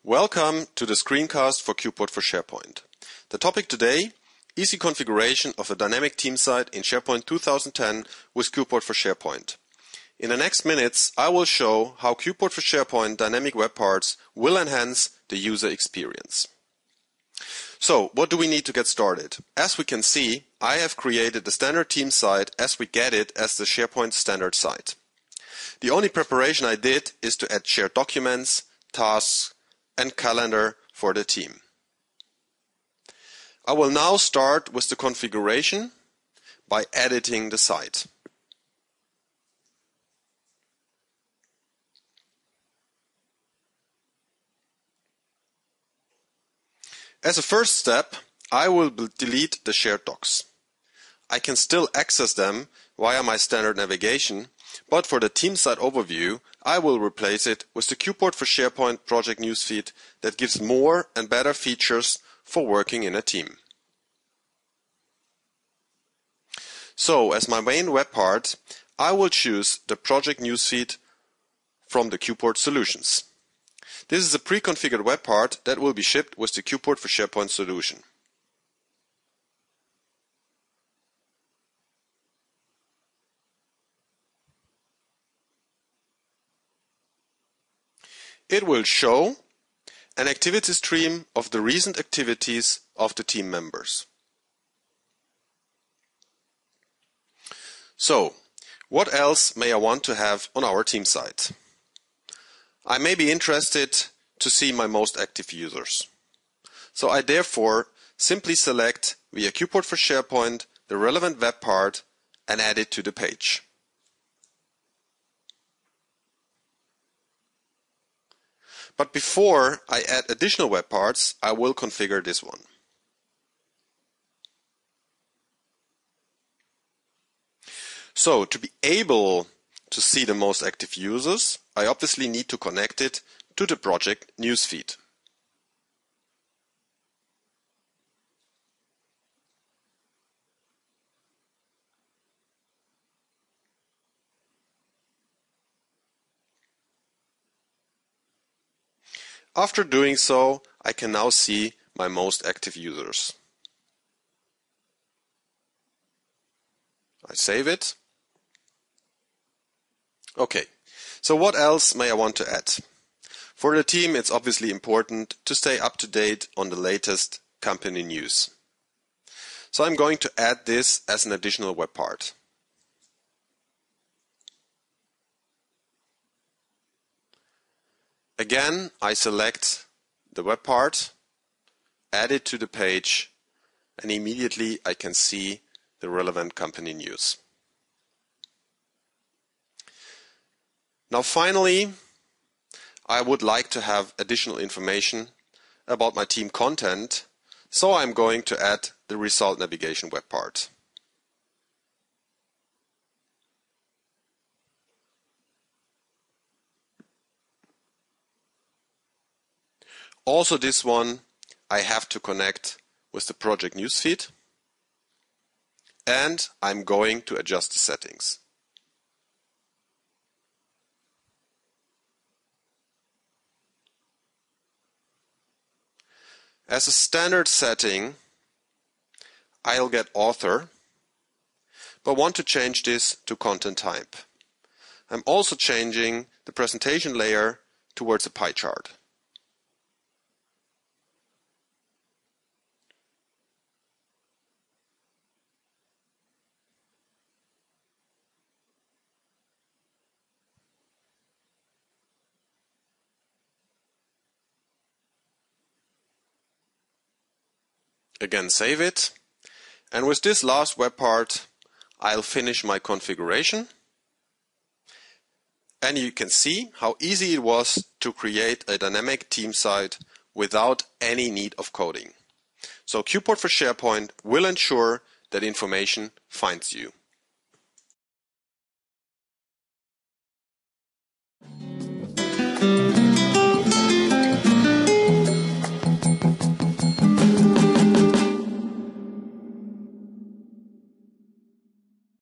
Welcome to the screencast for QuePort for SharePoint. The topic today, easy configuration of a dynamic team site in SharePoint 2010 with QuePort for SharePoint. In the next minutes, I will show how QuePort for SharePoint dynamic web parts will enhance the user experience. So, what do we need to get started? As we can see, I have created the standard team site as we get it as the SharePoint standard site. The only preparation I did is to add shared documents, tasks, and calendar for the team. I will now start with the configuration by editing the site. As a first step, I will delete the shared docs. I can still access them via my standard navigation, but for the team site overview, I will replace it with the QuePort for SharePoint project newsfeed that gives more and better features for working in a team. So, as my main web part, I will choose the project newsfeed from the QuePort Solutions. This is a pre-configured web part that will be shipped with the QuePort for SharePoint solution. It will show an activity stream of the recent activities of the team members. So, what else may I want to have on our team site? I may be interested to see my most active users. So I therefore simply select via QuePort for SharePoint the relevant web part and add it to the page. But before I add additional web parts, I will configure this one. So, to be able to see the most active users, I obviously need to connect it to the project newsfeed. After doing so, I can now see my most active users. I save it. Okay, so what else may I want to add? For the team, it's obviously important to stay up to date on the latest company news. So I'm going to add this as an additional web part. Again, I select the web part, add it to the page, and immediately I can see the relevant company news. Now finally, I would like to have additional information about my team content, so I'm going to add the result navigation web part. Also this one I have to connect with the project newsfeed, and I'm going to adjust the settings. As a standard setting, I'll get author, but want to change this to content type. I'm also changing the presentation layer towards a pie chart. Again, save it, and with this last web part, I'll finish my configuration. And you can see how easy it was to create a dynamic team site without any need of coding. So QuePort for SharePoint will ensure that information finds you.